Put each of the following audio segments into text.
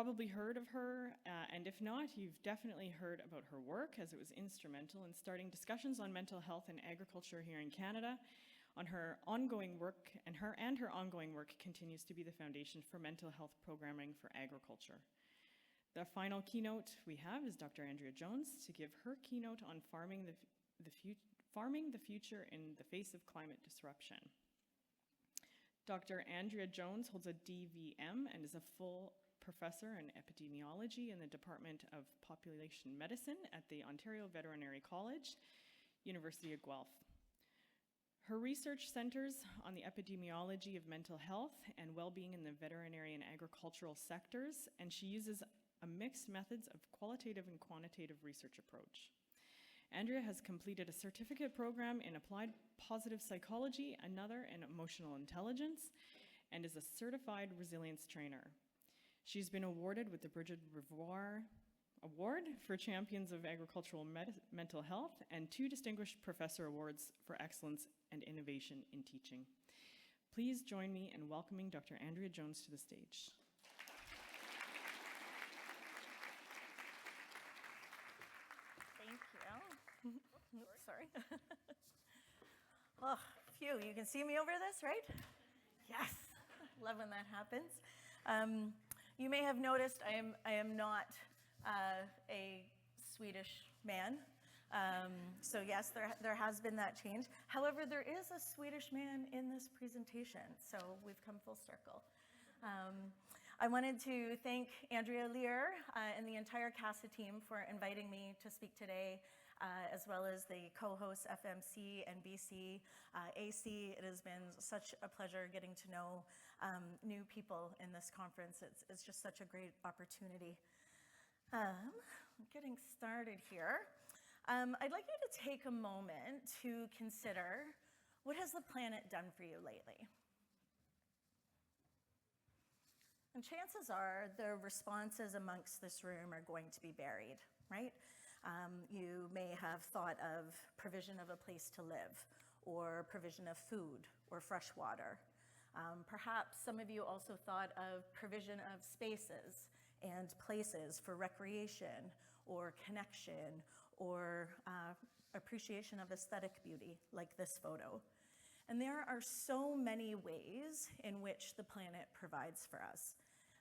probably heard of her, and if not, you've definitely heard about her work, as it was instrumental in starting discussions on mental health and agriculture here in Canada. On her ongoing work, and her ongoing work continues to be the foundation for mental health programming for agriculture. The final keynote we have is Dr. Andria Jones to give her keynote on farming the future in the face of climate disruption. Dr. Andria Jones holds a DVM and is a full professor in epidemiology in the Department of Population Medicine at the Ontario Veterinary College, University of Guelph. Her research centers on the epidemiology of mental health and well-being in the veterinary and agricultural sectors, and she uses a mixed methods of qualitative and quantitative research approach. Andria has completed a certificate program in applied positive psychology, another in emotional intelligence, and is a certified resilience trainer. She's been awarded with the Bridget Revoir Award for Champions of Agricultural Mental Health and 2 Distinguished Professor Awards for Excellence and Innovation in Teaching. Please join me in welcoming Dr. Andria Jones to the stage. Thank you. Oops, sorry. Oh, phew, you can see me over this, right? Yes, love when that happens. You may have noticed I am not a Swedish man. So yes, there has been that change. However, there is a Swedish man in this presentation, so we've come full circle. I wanted to thank Andrea Lear and the entire CASA team for inviting me to speak today, as well as the co-hosts FMC and BC, AC. It has been such a pleasure getting to know new people in this conference. It's just such a great opportunity. Getting started here. I'd like you to take a moment to consider, what has the planet done for you lately? And chances are the responses amongst this room are going to be varied, right? You may have thought of provision of a place to live, or provision of food or fresh water. Perhaps some of you also thought of provision of spaces and places for recreation or connection or appreciation of aesthetic beauty, like this photo. And there are so many ways in which the planet provides for us.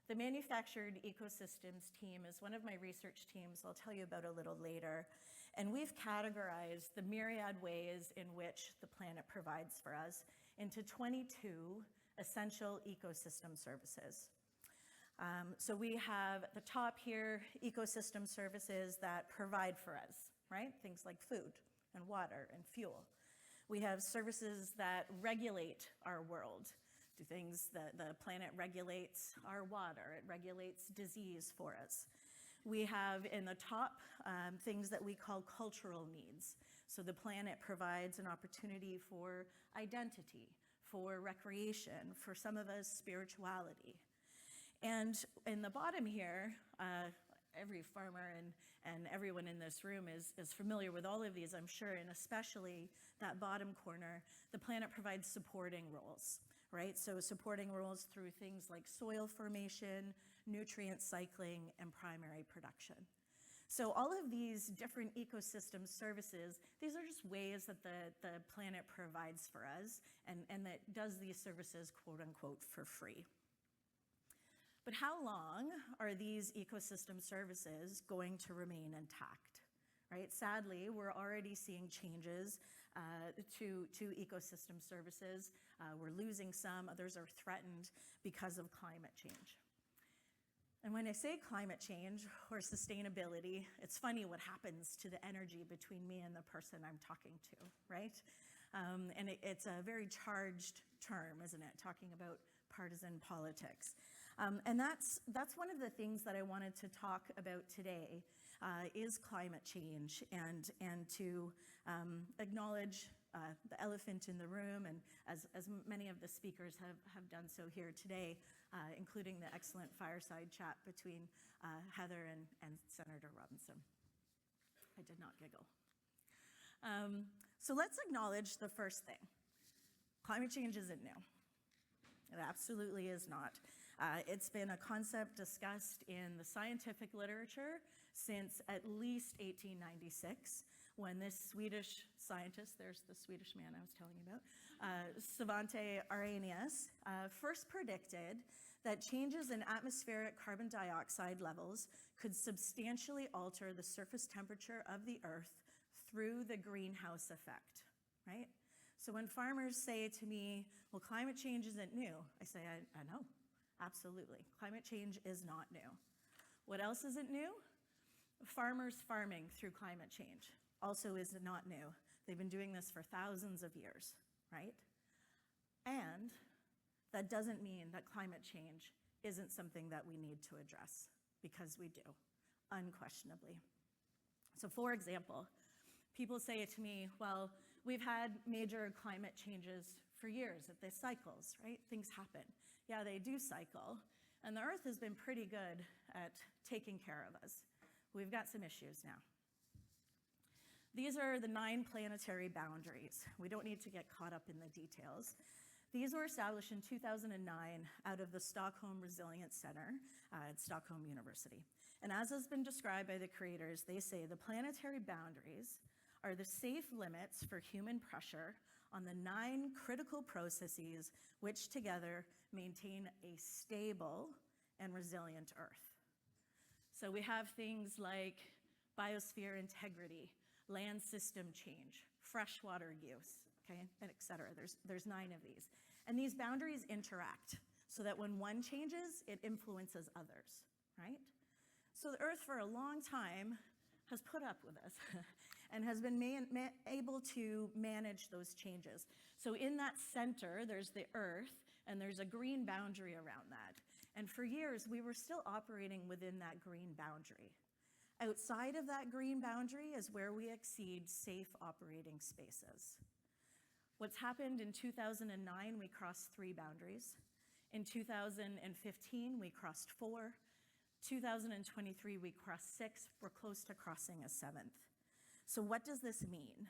The Manufactured Ecosystems team is one of my research teams I'll tell you about a little later. And we've categorized the myriad ways in which the planet provides for us into 22 essential ecosystem services. So we have at the top here, ecosystem services that provide for us, right? Things like food and water and fuel. We have services that regulate our world. Do things that the planet regulates our water, it regulates disease for us. We have in the top things that we call cultural needs. So the planet provides an opportunity for identity, for recreation, for some of us spirituality. And in the bottom here, every farmer and everyone in this room is familiar with all of these, I'm sure, and especially that bottom corner, the planet provides supporting roles, right? So supporting roles through things like soil formation, nutrient cycling, and primary production. So all of these different ecosystem services, these are just ways that the planet provides for us and that does these services, quote unquote, for free. But how long are these ecosystem services going to remain intact, right? Sadly, we're already seeing changes to ecosystem services. We're losing some, others are threatened because of climate change. And when I say climate change or sustainability, it's funny what happens to the energy between me and the person I'm talking to, right? And it's a very charged term, isn't it? Talking about partisan politics. And that's one of the things that I wanted to talk about today is climate change and to acknowledge the elephant in the room, and as many of the speakers have done so here today, including the excellent fireside chat between Heather and Senator Robinson. I did not giggle. So let's acknowledge the first thing. Climate change isn't new. It absolutely is not. It's been a concept discussed in the scientific literature since at least 1896, when this Swedish scientist, there's the Swedish man I was telling you about, Svante Arrhenius, first predicted that changes in atmospheric carbon dioxide levels could substantially alter the surface temperature of the Earth through the greenhouse effect, right? So when farmers say to me, well, climate change isn't new, I say, I know, absolutely. Climate change is not new. What else isn't new? Farmers farming through climate change also is not new. They've been doing this for thousands of years, right? And that doesn't mean that climate change isn't something that we need to address, because we do, unquestionably. So for example, people say to me, well, we've had major climate changes for years, that they cycles, right? Things happen. Yeah, they do cycle, and the Earth has been pretty good at taking care of us. We've got some issues now. These are the 9 planetary boundaries. We don't need to get caught up in the details. These were established in 2009 out of the Stockholm Resilience Center at Stockholm University. And as has been described by the creators, they say the planetary boundaries are the safe limits for human pressure on the 9 critical processes which together maintain a stable and resilient Earth. So we have things like biosphere integrity, land system change, freshwater use, okay, and et cetera. There's 9 of these. And these boundaries interact so that when one changes, it influences others, right? So the Earth for a long time has put up with us and has been able to manage those changes. So in that center, there's the Earth, and there's a green boundary around that. And for years, we were still operating within that green boundary. Outside of that green boundary is where we exceed safe operating spaces. What's happened in 2009, we crossed 3 boundaries. In 2015, we crossed 4. 2023, we crossed 6. We're close to crossing a 7th. So what does this mean?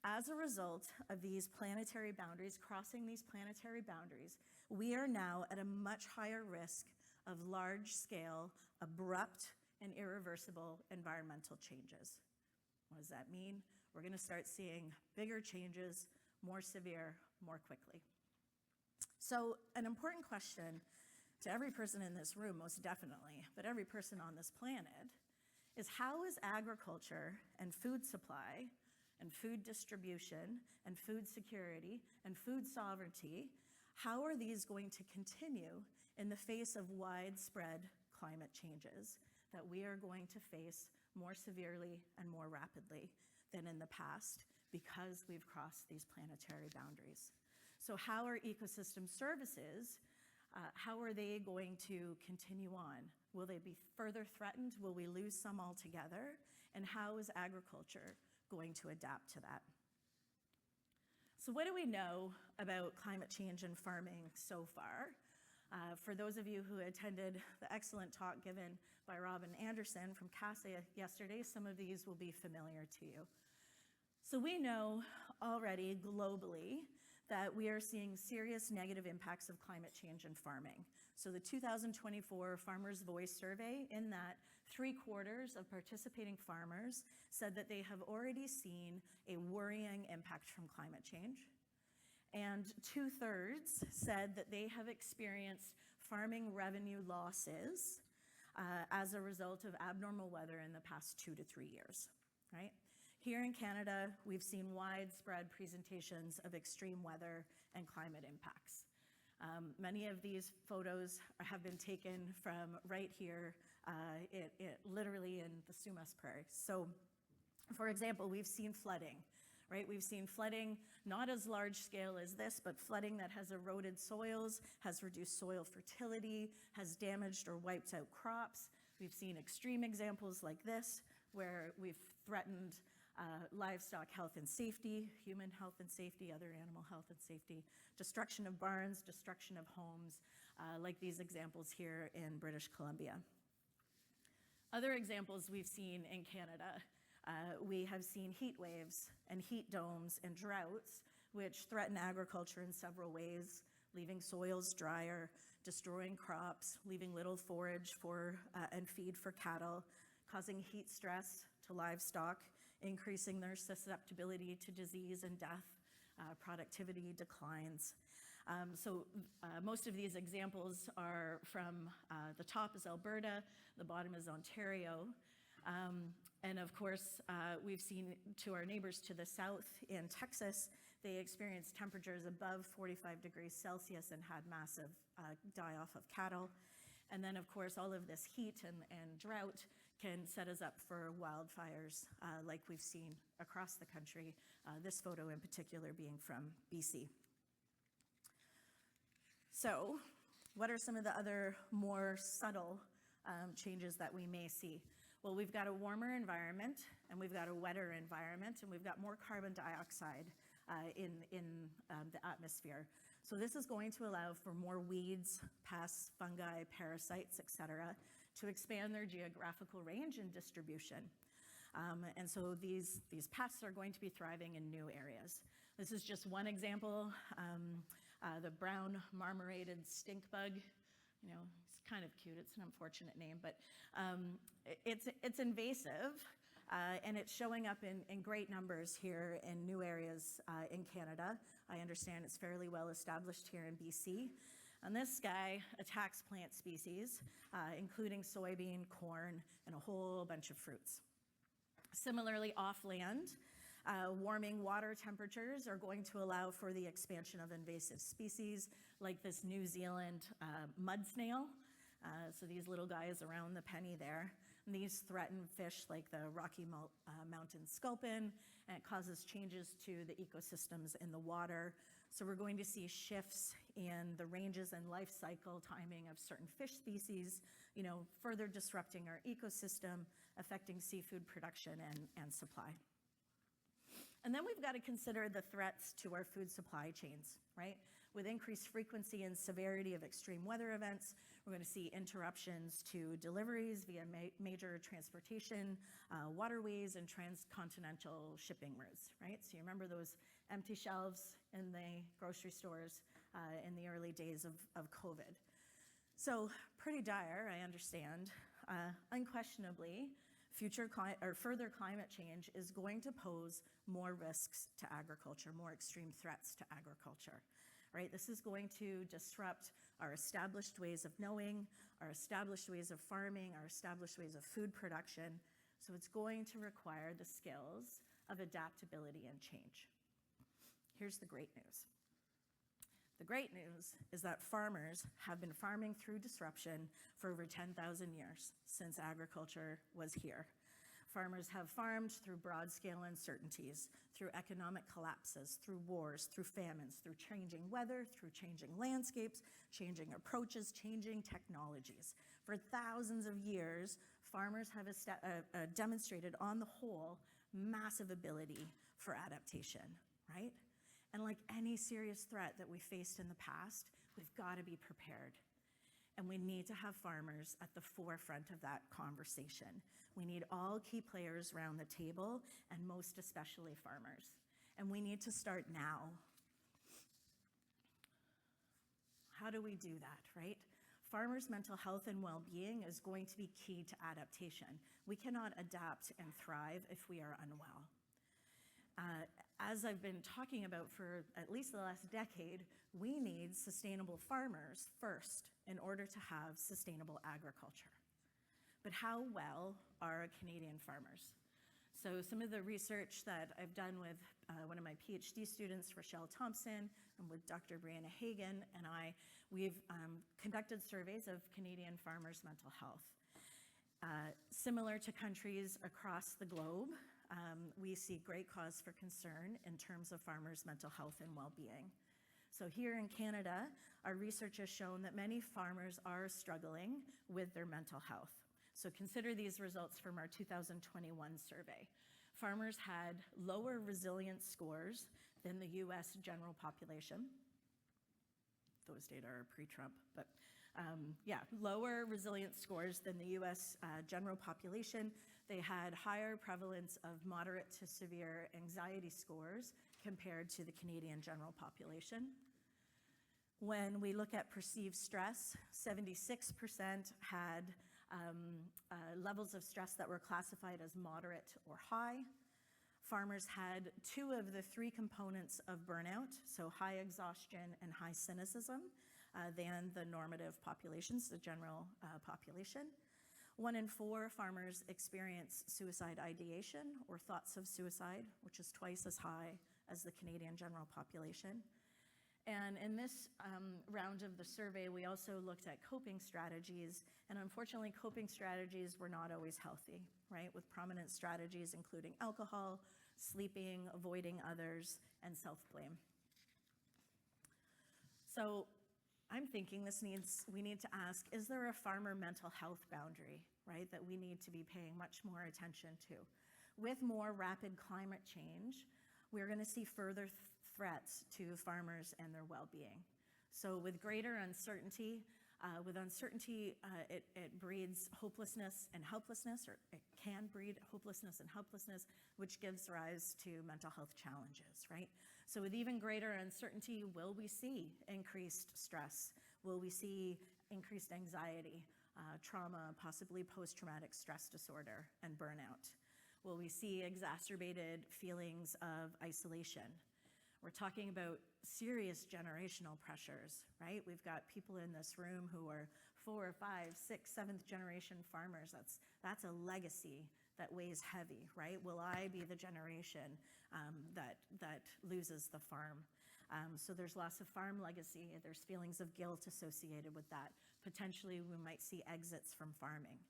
As a result of these planetary boundaries, crossing these planetary boundaries, we are now at a much higher risk of large-scale, abrupt, and irreversible environmental changes. What does that mean? We're going to start seeing bigger changes, more severe, more quickly. So an important question to every person in this room, most definitely, but every person on this planet, is how is agriculture and food supply and food distribution and food security and food sovereignty, how are these going to continue in the face of widespread climate changes that we are going to face more severely and more rapidly than in the past because we've crossed these planetary boundaries? So how are ecosystem services, how are they going to continue on? Will they be further threatened? Will we lose some altogether? And how is agriculture going to adapt to that? So what do we know about climate change and farming so far? For those of you who attended the excellent talk given by Robin Anderson from CASA yesterday, some of these will be familiar to you. So we know already globally that we are seeing serious negative impacts of climate change in farming. So the 2024 Farmers' Voice survey, in that 3/4 of participating farmers said that they have already seen a worrying impact from climate change. And 2/3 said that they have experienced farming revenue losses as a result of abnormal weather in the past 2 to 3 years, right? Here in Canada, we've seen widespread presentations of extreme weather and climate impacts. Many of these photos have been taken from right here, literally in the Sumas Prairie. So, for example, we've seen flooding, right? We've seen flooding not as large scale as this, but flooding that has eroded soils, has reduced soil fertility, has damaged or wiped out crops. We've seen extreme examples like this, where we've threatened livestock health and safety, human health and safety, other animal health and safety, destruction of barns, destruction of homes, like these examples here in British Columbia. Other examples we've seen in Canada, we have seen heat waves and heat domes and droughts, which threaten agriculture in several ways, leaving soils drier, destroying crops, leaving little forage for and feed for cattle, causing heat stress to livestock, increasing their susceptibility to disease and death, productivity declines. Most of these examples are from, the top is Alberta, the bottom is Ontario. And of course, we've seen to our neighbors to the south in Texas, they experienced temperatures above 45 degrees Celsius and had massive die-off of cattle. And then, of course, all of this heat and drought can set us up for wildfires like we've seen across the country, this photo in particular being from BC. So, what are some of the other more subtle changes that we may see? Well, we've got a warmer environment, and we've got a wetter environment, and we've got more carbon dioxide in the atmosphere. So this is going to allow for more weeds, pests, fungi, parasites, et cetera, to expand their geographical range and distribution. And so these pests are going to be thriving in new areas. This is just one example, the brown marmorated stink bug. You know, it's kind of cute, it's an unfortunate name, but it's invasive, and it's showing up in great numbers here in new areas in Canada. I understand it's fairly well established here in BC. And this guy attacks plant species, including soybean, corn, and a whole bunch of fruits. Similarly, off-land, warming water temperatures are going to allow for the expansion of invasive species like this New Zealand mud snail. So these little guys around the penny there. And these threaten fish like the Rocky Mountain sculpin, and it causes changes to the ecosystems in the water. So we're going to see shifts in the ranges and life cycle timing of certain fish species, you know, further disrupting our ecosystem, affecting seafood production and supply. And then we've got to consider the threats to our food supply chains, right? With increased frequency and severity of extreme weather events, we're going to see interruptions to deliveries via major transportation, waterways, and transcontinental shipping routes, right? So you remember those empty shelves in the grocery stores in the early days of COVID. So pretty dire, I understand. Unquestionably, further climate change is going to pose more risks to agriculture, more extreme threats to agriculture, right? This is going to disrupt our established ways of knowing, our established ways of farming, our established ways of food production. So it's going to require the skills of adaptability and change. Here's the great news. The great news is that farmers have been farming through disruption for over 10,000 years since agriculture was here. Farmers have farmed through broad-scale uncertainties, through economic collapses, through wars, through famines, through changing weather, through changing landscapes, changing approaches, changing technologies. For thousands of years, farmers have demonstrated, on the whole, massive ability for adaptation, right? And like any serious threat that we faced in the past, we've got to be prepared. And we need to have farmers at the forefront of that conversation. We need all key players around the table, and most especially farmers. And we need to start now. How do we do that, right? Farmers' mental health and well-being is going to be key to adaptation. We cannot adapt and thrive if we are unwell. As I've been talking about for at least the last decade, we need sustainable farmers first in order to have sustainable agriculture. But how well are Canadian farmers? So some of the research that I've done with one of my PhD students, Rochelle Thompson, and with Dr. Brianna Hagan and we've conducted surveys of Canadian farmers' mental health. Similar to countries across the globe, we see great cause for concern in terms of farmers' mental health and well-being. So here in Canada, our research has shown that many farmers are struggling with their mental health. So consider these results from our 2021 survey. Farmers had lower resilience scores than the US general population. Those data are pre-Trump, but lower resilience scores than the US general population. They had higher prevalence of moderate to severe anxiety scores compared to the Canadian general population. When we look at perceived stress, 76% had levels of stress that were classified as moderate or high. Farmers had 2 of the 3 components of burnout, so high exhaustion and high cynicism, than the normative populations, the general population. 1 in 4 farmers experience suicide ideation or thoughts of suicide, which is twice as high as the Canadian general population. And in this round of the survey, we also looked at coping strategies, and unfortunately, coping strategies were not always healthy, right? With prominent strategies including alcohol, sleeping, avoiding others, and self-blame. So I'm thinking we need to ask, is there a farmer mental health boundary, right, that we need to be paying much more attention to? With more rapid climate change, we're going to see further threats to farmers and their well-being. So with greater uncertainty, it breeds hopelessness and helplessness, or it can breed hopelessness and helplessness, which gives rise to mental health challenges, right? So with even greater uncertainty, will we see increased stress? Will we see increased anxiety, trauma, possibly post-traumatic stress disorder, and burnout? Will we see exacerbated feelings of isolation? We're talking about serious generational pressures, right? We've got people in this room who are 4, 5, 6, 7th generation farmers. That's a legacy that weighs heavy, right? Will I be the generation that loses the farm? So there's loss of farm legacy. There's feelings of guilt associated with that. Potentially, we might see exits from farming.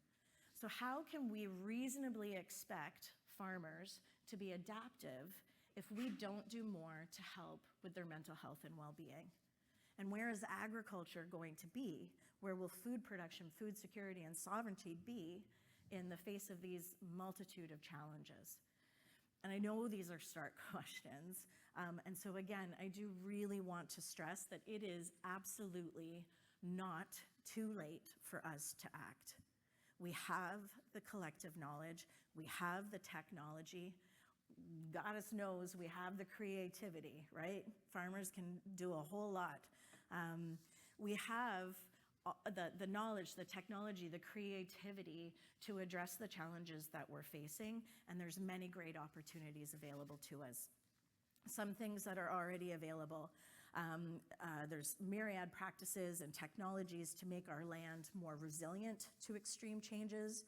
So how can we reasonably expect farmers to be adaptive if we don't do more to help with their mental health and well-being? And where is agriculture going to be? Where will food production, food security, and sovereignty be in the face of these multitude of challenges? And I know these are stark questions. And so again, I do really want to stress that it is absolutely not too late for us to act. We have the collective knowledge, we have the technology, Goddess knows we have the creativity, right? Farmers can do a whole lot. We have the knowledge, the technology, the creativity to address the challenges that we're facing, and there's many great opportunities available to us. Some things that are already available. There's myriad practices and technologies to make our land more resilient to extreme changes,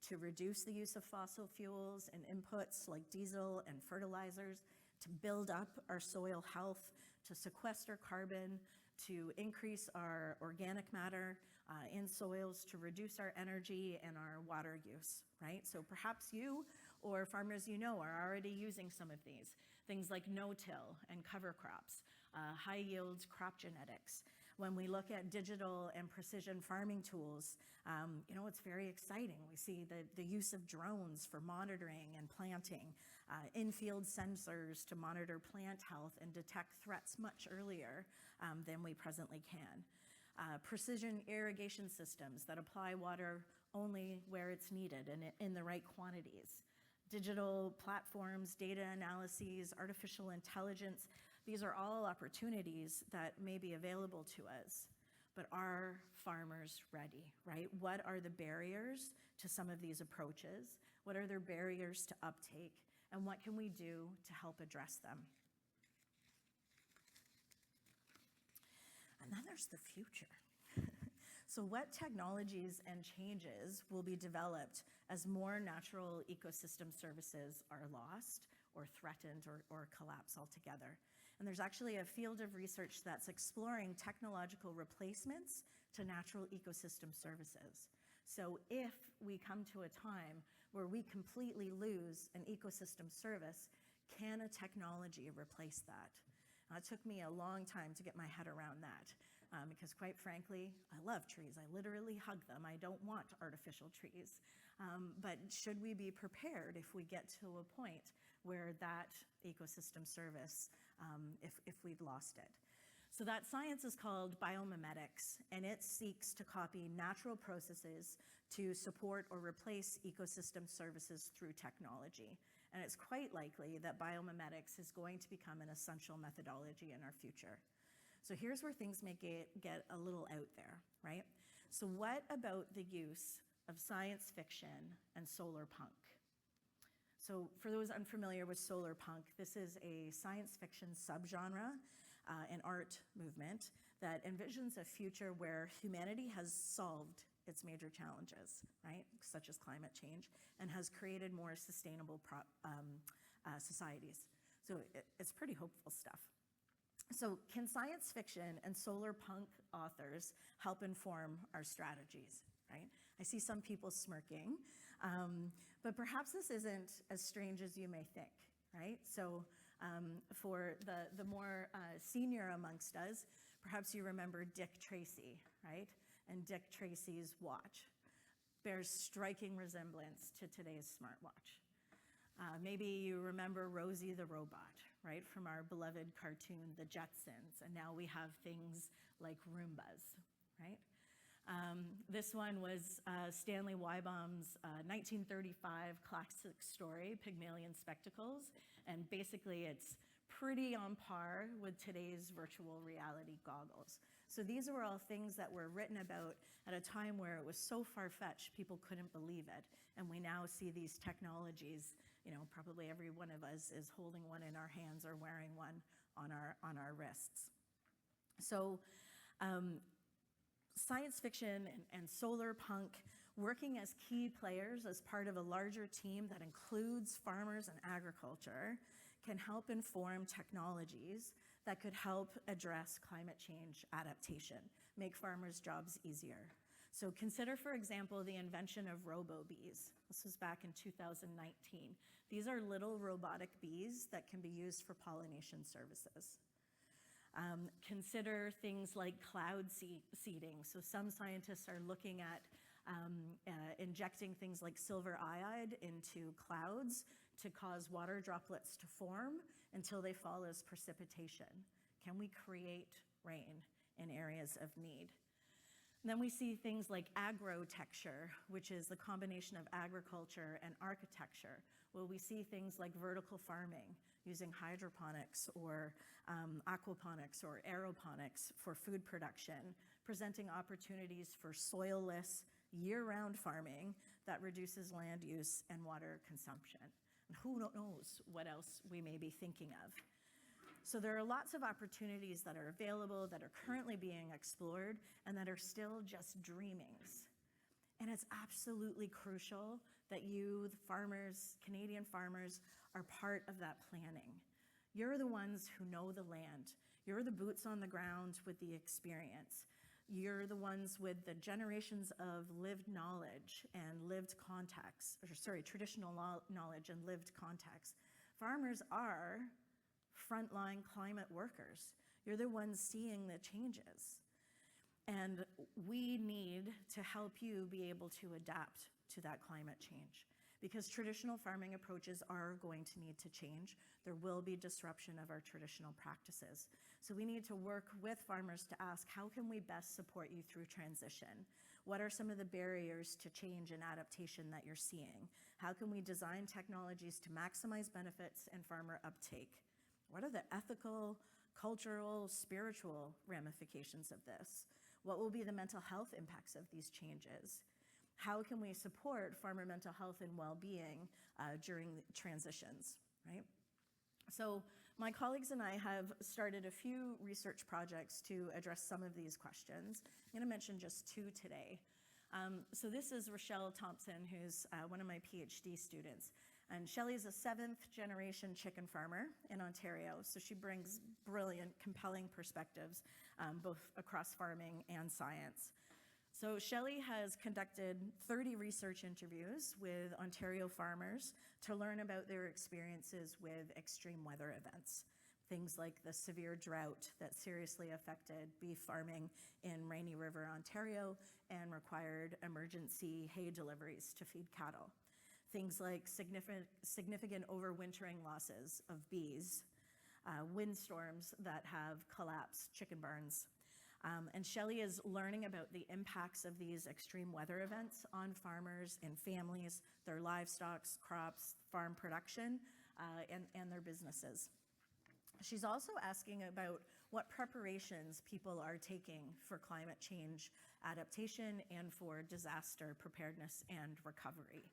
to reduce the use of fossil fuels and inputs like diesel and fertilizers, to build up our soil health, to sequester carbon, to increase our organic matter in soils, to reduce our energy and our water use, right? So perhaps you or farmers you know are already using some of these. Things like no-till and cover crops, high yields crop genetics. When we look at digital and precision farming tools, it's very exciting. We see the use of drones for monitoring and planting, in-field sensors to monitor plant health and detect threats much earlier than we presently can. Precision irrigation systems that apply water only where it's needed and in the right quantities. Digital platforms, data analyses, artificial intelligence, these are all opportunities that may be available to us. But are farmers ready, right? What are the barriers to some of these approaches? What are their barriers to uptake? And what can we do to help address them? And then there's the future. So what technologies and changes will be developed as more natural ecosystem services are lost or threatened or collapse altogether? And there's actually a field of research that's exploring technological replacements to natural ecosystem services. So if we come to a time where we completely lose an ecosystem service, can a technology replace that? It took me a long time to get my head around that. Because quite frankly, I love trees. I literally hug them. I don't want artificial trees. But should we be prepared if we get to a point where that ecosystem service, if we've lost it? So that science is called biomimetics, and it seeks to copy natural processes to support or replace ecosystem services through technology. And it's quite likely that biomimetics is going to become an essential methodology in our future. So here's where things may get a little out there, right? So what about the use of science fiction and SolarPunk? So for those unfamiliar with SolarPunk, this is a science fiction subgenre and art movement that envisions a future where humanity has solved its major challenges, right, such as climate change, and has created more sustainable societies. So it's pretty hopeful stuff. So can science fiction and SolarPunk authors help inform our strategies, right? I see some people smirking, but perhaps this isn't as strange as you may think, right? So for the more senior amongst us, perhaps you remember Dick Tracy, right? And Dick Tracy's watch bears striking resemblance to today's smartwatch. Maybe you remember Rosie the robot, right, from our beloved cartoon, The Jetsons, and now we have things like Roombas, right? This one was Stanley Weibaum's 1935 classic story, Pygmalion Spectacles, and basically it's pretty on par with today's virtual reality goggles. So these were all things that were written about at a time where it was so far-fetched people couldn't believe it, and we now see these technologies. You know, probably every one of us is holding one in our hands or wearing one on our wrists. So science fiction and SolarPunk working as key players as part of a larger team that includes farmers and agriculture can help inform technologies that could help address climate change adaptation, make farmers' jobs easier. So consider, for example, the invention of robo-bees. This was back in 2019. These are little robotic bees that can be used for pollination services. Consider things like cloud seeding. So some scientists are looking at injecting things like silver iodide into clouds to cause water droplets to form until they fall as precipitation. Can we create rain in areas of need? And then we see things like agrotecture, which is the combination of agriculture and architecture. Well, we see things like vertical farming using hydroponics or aquaponics or aeroponics for food production, presenting opportunities for soil-less, year-round farming that reduces land use and water consumption. And who knows what else we may be thinking of. So there are lots of opportunities that are available, that are currently being explored, and that are still just dreamings. And it's absolutely crucial that you, the farmers, Canadian farmers, are part of that planning. You're the ones who know the land. You're the boots on the ground with the experience. You're the ones with the generations of lived knowledge and lived context, traditional knowledge and lived context. Farmers are frontline climate workers. You're the ones seeing the changes. And we need to help you be able to adapt to that climate change, because traditional farming approaches are going to need to change. There will be disruption of our traditional practices. So we need to work with farmers to ask, how can we best support you through transition? What are some of the barriers to change and adaptation that you're seeing? How can we design technologies to maximize benefits and farmer uptake? What are the ethical, cultural, spiritual ramifications of this? What will be the mental health impacts of these changes? How can we support farmer mental health and well-being during transitions, right? So my colleagues and I have started a few research projects to address some of these questions. I'm gonna mention just two today. So this is Rochelle Thompson, who's one of my PhD students. And Shelley's a 7th generation chicken farmer in Ontario, so she brings brilliant, compelling perspectives, both across farming and science. So Shelley has conducted 30 research interviews with Ontario farmers to learn about their experiences with extreme weather events. Things like the severe drought that seriously affected beef farming in Rainy River, Ontario, and required emergency hay deliveries to feed cattle. Things like significant overwintering losses of bees, windstorms that have collapsed chicken barns. And Shelley is learning about the impacts of these extreme weather events on farmers and families, their livestock, crops, farm production, and their businesses. She's also asking about what preparations people are taking for climate change adaptation and for disaster preparedness and recovery.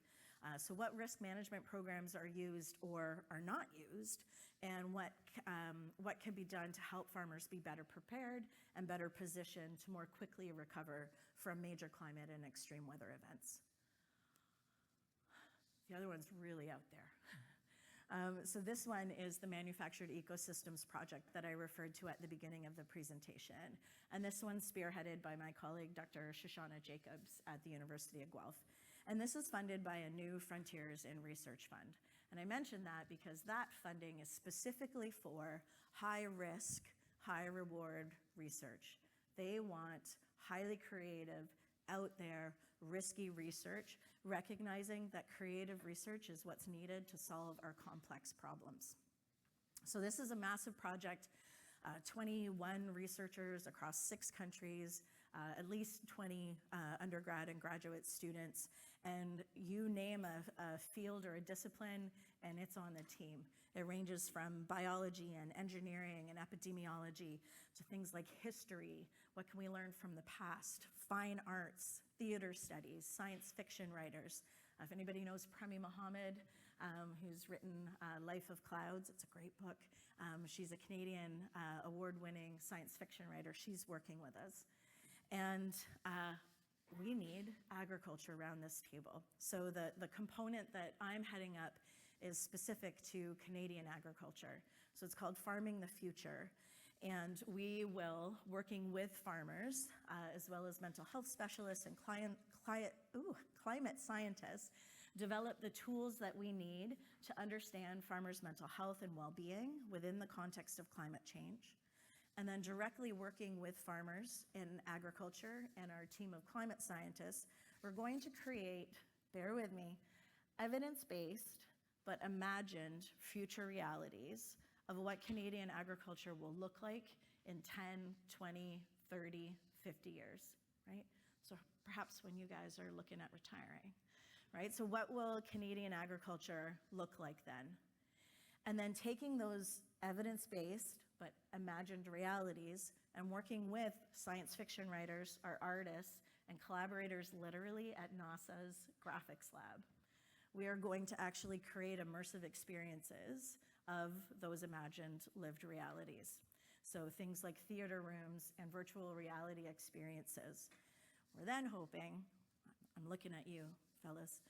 So what risk management programs are used or are not used, and what can be done to help farmers be better prepared and better positioned to more quickly recover from major climate and extreme weather events. The other one's really out there. So this one is the Manufactured Ecosystems project that I referred to at the beginning of the presentation. And this one's spearheaded by my colleague, Dr. Shoshana Jacobs at the University of Guelph. And this is funded by a new Frontiers in Research Fund. And I mention that because that funding is specifically for high-risk, high-reward research. They want highly creative, out there, risky research, recognizing that creative research is what's needed to solve our complex problems. So this is a massive project, 21 researchers across 6 countries, at least 20 undergrad and graduate students, and you name a field or a discipline, and it's on the team. It ranges from biology and engineering and epidemiology to things like history, what can we learn from the past, fine arts, theater studies, science fiction writers. If anybody knows Premi Mohammed, who's written Life of Clouds, it's a great book. She's a Canadian award-winning science fiction writer. She's working with us. And we need agriculture around this table. So the component that I'm heading up is specific to Canadian agriculture. So it's called Farming the Future. And we will, working with farmers, as well as mental health specialists and climate scientists, develop the tools that we need to understand farmers' mental health and well-being within the context of climate change. And then directly working with farmers in agriculture and our team of climate scientists, we're going to create, bear with me, evidence-based but imagined future realities of what Canadian agriculture will look like in 10, 20, 30, 50 years, right? So perhaps when you guys are looking at retiring, right? So what will Canadian agriculture look like then? And then taking those evidence-based but imagined realities and working with science fiction writers, our artists, and collaborators literally at NASA's graphics lab. We are going to actually create immersive experiences of those imagined lived realities. So things like theater rooms and virtual reality experiences. We're then hoping, I'm looking at you, fellas,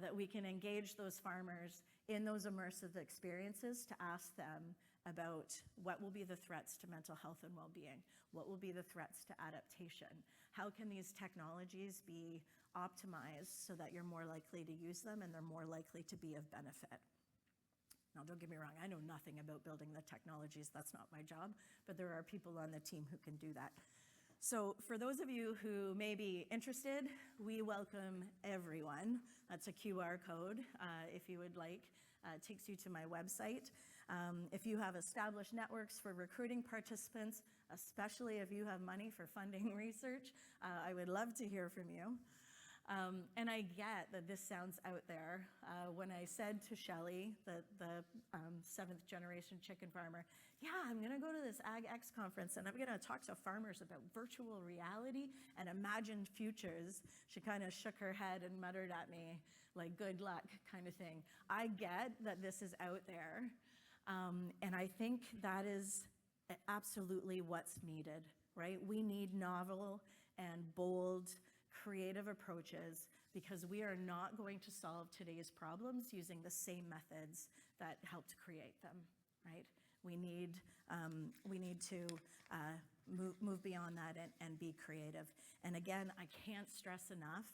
that we can engage those farmers in those immersive experiences to ask them about what will be the threats to mental health and well-being, what will be the threats to adaptation, how can these technologies be optimized so that you're more likely to use them and they're more likely to be of benefit. Now, don't get me wrong, I know nothing about building the technologies, that's not my job, but there are people on the team who can do that. So for those of you who may be interested, we welcome everyone. That's a QR code, if you would like. It takes you to my website. If you have established networks for recruiting participants, especially if you have money for funding research, I would love to hear from you. And I get that this sounds out there. When I said to Shelley, the 7th generation chicken farmer, yeah, I'm gonna go to this AgEx conference and I'm gonna talk to farmers about virtual reality and imagined futures, she kind of shook her head and muttered at me, like, good luck kind of thing. I get that this is out there, and I think that is absolutely what's needed, right? We need novel and bold, creative approaches because we are not going to solve today's problems using the same methods that helped create them, right? We need to move beyond that and be creative. And again, I can't stress enough,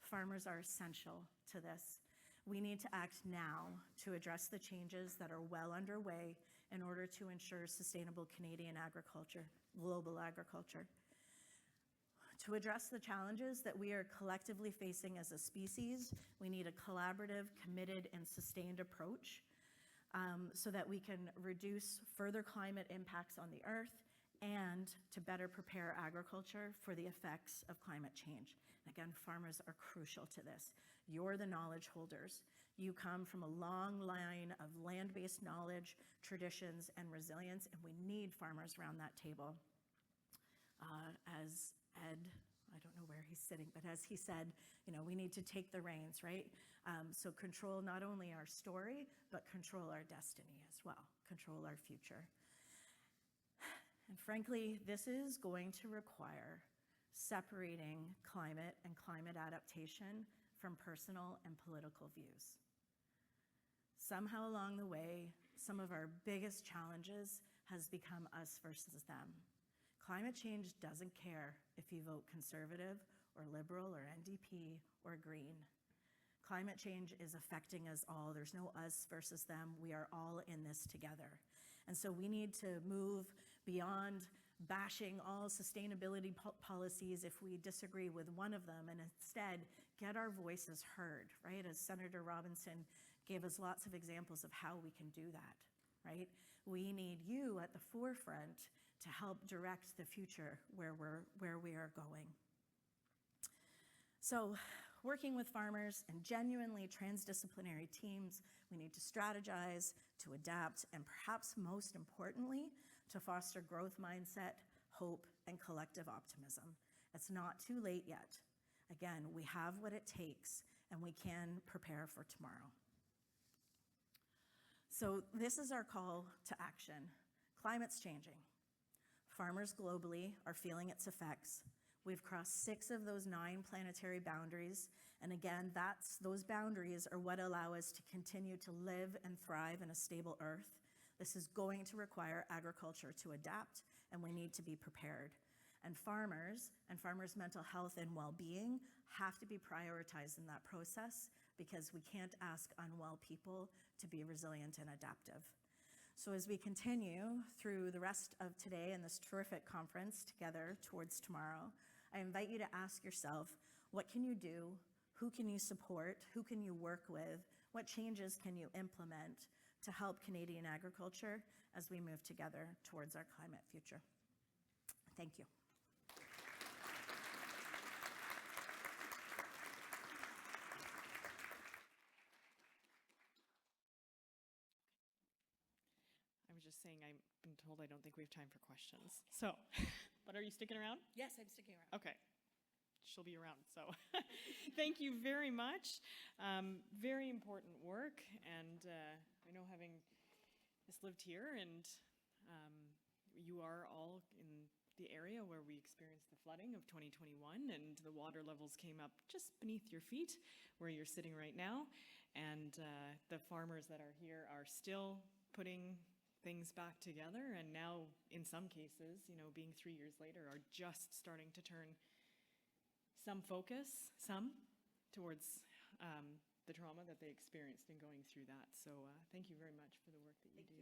farmers are essential to this. We need to act now to address the changes that are well underway in order to ensure sustainable Canadian agriculture, global agriculture. To address the challenges that we are collectively facing as a species, we need a collaborative, committed, and sustained approach so that we can reduce further climate impacts on the earth and to better prepare agriculture for the effects of climate change. Again, farmers are crucial to this. You're the knowledge holders. You come from a long line of land-based knowledge, traditions, and resilience, and we need farmers around that table. As Ed, I don't know where he's sitting, but as he said, we need to take the reins, right? So control not only our story, but control our destiny as well, control our future. And frankly, this is going to require separating climate and climate adaptation from personal and political views. Somehow along the way, some of our biggest challenges has become us versus them. Climate change doesn't care if you vote conservative or liberal or NDP or green. Climate change is affecting us all. There's no us versus them. We are all in this together. And so we need to move beyond bashing all sustainability policies if we disagree with one of them, and instead get our voices heard, right? As Senator Robinson gave us lots of examples of how we can do that, right? We need you at the forefront to help direct the future where we are going. So working with farmers and genuinely transdisciplinary teams, we need to strategize, to adapt, and perhaps most importantly, to foster growth mindset, hope, and collective optimism. It's not too late yet. Again, we have what it takes, and we can prepare for tomorrow. So this is our call to action. Climate's changing. Farmers globally are feeling its effects. We've crossed 6 of those 9 planetary boundaries, and again, those boundaries are what allow us to continue to live and thrive in a stable Earth. This is going to require agriculture to adapt, and we need to be prepared. And farmers mental health and well-being have to be prioritized in that process, because we can't ask unwell people to be resilient and adaptive. So as we continue through the rest of today and this terrific conference together towards tomorrow, I invite you to ask yourself, what can you do? Who can you support? Who can you work with? What changes can you implement to help Canadian agriculture as we move together towards our climate future? Thank you. I was just saying, I've been told I don't think we have time for questions. So, but are you sticking around? Yes, I'm sticking around. Okay. She'll be around, so thank you very much. Very important work, and I know, having just lived here, and you are all in the area where we experienced the flooding of 2021, and the water levels came up just beneath your feet where you're sitting right now, and the farmers that are here are still putting things back together, and now in some cases, being 3 years later, are just starting to turn some focus towards the trauma that they experienced in going through that. So thank you very much for the work that you do.